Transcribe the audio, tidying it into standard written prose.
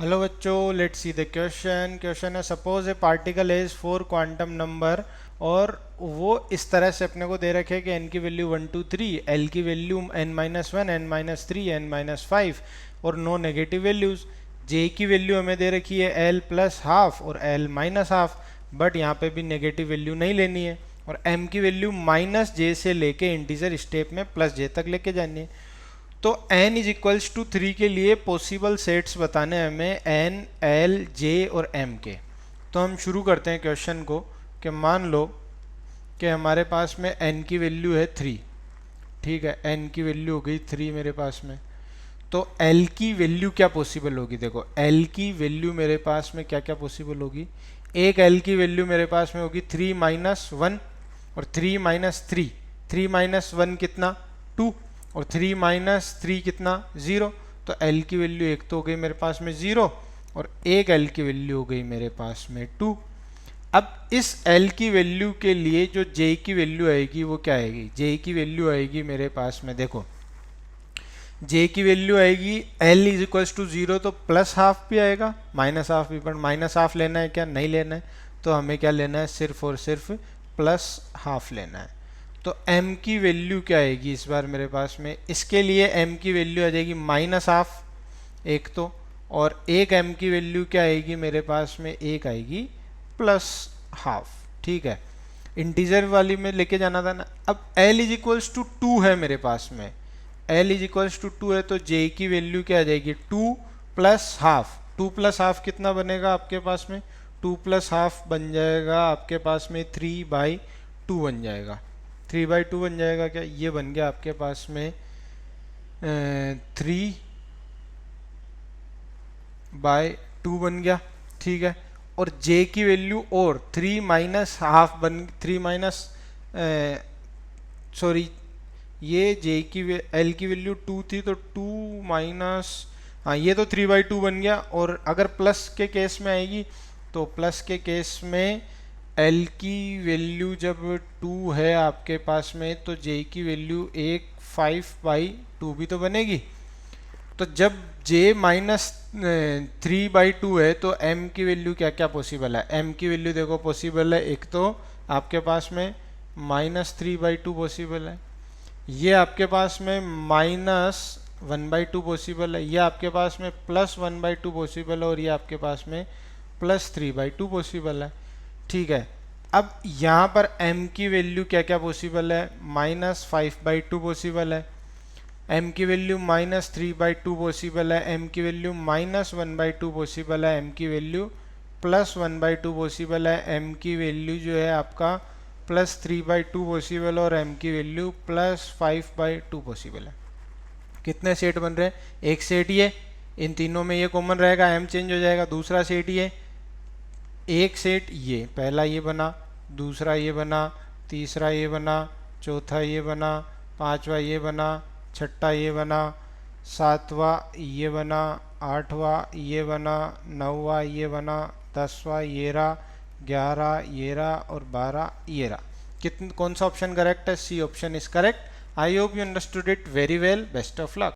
Hello बच्चों, let's see the question है suppose A particle is 4 quantum number और वो इस तरह से अपने को दे रखे है कि n की वैल्यू 1 2 3, l की वैल्यू n-1, n-3, n-5 और नो नेगेटिव वैल्यूज। j की वैल्यू हमें दे रखी है l प्लस हाफ और l माइनस हाफ, बट यहाँ पे भी नेगेटिव वैल्यू नहीं लेनी है। और m की वैल्यू माइनस j से लेके इंटीजर स्टेप में प्लस j तक लेके जानी है। तो n इज इक्वल्स टू 3 के लिए पॉसिबल सेट्स बताने हैं हमें n, l, j और m के। तो हम शुरू करते हैं क्वेश्चन को कि मान लो कि हमारे पास में n की वैल्यू है 3। ठीक है, n की वैल्यू हो गई 3 मेरे पास में। तो l की वैल्यू क्या पॉसिबल होगी? देखो l की वैल्यू मेरे पास में क्या क्या पॉसिबल होगी। एक l की वैल्यू मेरे पास में होगी 3 माइनस 1 और 3 माइनस 3। 3 माइनस 1 कितना? 2 और 3 माइनस 3 कितना? 0। तो l की वैल्यू एक तो हो गई मेरे पास में 0 और एक l की वैल्यू हो गई मेरे पास में 2। अब इस l की वैल्यू के लिए जो j की वैल्यू आएगी वो क्या आएगी? j की वैल्यू आएगी मेरे पास में, देखो j की वैल्यू आएगी l इज इक्वल्स टू 0, तो प्लस हाफ भी आएगा माइनस हाफ भी, पर माइनस हाफ लेना है क्या? नहीं लेना है। तो हमें क्या लेना है? सिर्फ और सिर्फ प्लस हाफ लेना है। तो m की वैल्यू क्या आएगी इस बार मेरे पास में? इसके लिए m की वैल्यू आ जाएगी माइनस हाफ एक तो, और एक m की वैल्यू क्या आएगी मेरे पास में? एक आएगी प्लस हाफ। ठीक है, इंटीजर वाली में लेके जाना था ना। अब l इज इक्वल्स टू 2 है मेरे पास में, l इज इक्वल्स टू 2 है, तो j की वैल्यू क्या आ जाएगी? 2 प्लस हाफ। 2 प्लस हाफ कितना बनेगा आपके पास में? 2 प्लस हाफ बन जाएगा आपके पास में 3/2 बन जाएगा। 3/2 बन जाएगा क्या? ये बन गया आपके पास में 3/2 बन गया। ठीक है, और j की वैल्यू और 3 माइनस हाफ बन 3 माइनस सॉरी, ये j की l की वैल्यू 2 थी तो 2 माइनस, हाँ ये तो 3/2 बन गया। और अगर प्लस के केस में आएगी तो प्लस के केस में l की वैल्यू जब 2 है आपके पास में तो j की वैल्यू 5/2 भी तो बनेगी। तो जब j माइनस 3/2 है तो m की वैल्यू क्या क्या पॉसिबल है? m की वैल्यू देखो पॉसिबल है, एक तो आपके पास में -3/2 पॉसिबल है, ये आपके पास में -1/2 पॉसिबल है, ये आपके पास में +1/2 पॉसिबल है और ये आपके पास में +3/2 पॉसिबल है। ठीक है, अब यहाँ पर m की वैल्यू क्या क्या पॉसिबल है? -5/2 पॉसिबल है, m की वैल्यू -3/2 पॉसिबल है, m की वैल्यू -1/2 पॉसिबल है, m की वैल्यू +1/2 पॉसिबल है, m की वैल्यू जो है आपका +3/2 पॉसिबल और m की वैल्यू +5/2 पॉसिबल है। कितने सेट बन रहे हैं? एक सेट ये, इन तीनों में ये कॉमन रहेगा, m चेंज हो जाएगा। दूसरा सेट ये, एक सेट ये, पहला ये बना, दूसरा ये बना, तीसरा ये बना, चौथा ये बना, पांचवा ये बना, छठा ये बना, सातवां ये बना, आठवां ये बना, नौवां ये बना, 10वां ये रहा, 11 ये रहा और 12 ये रहा। कौन सा ऑप्शन करेक्ट है? C option is correct. I hope you understood it very well. Best of luck.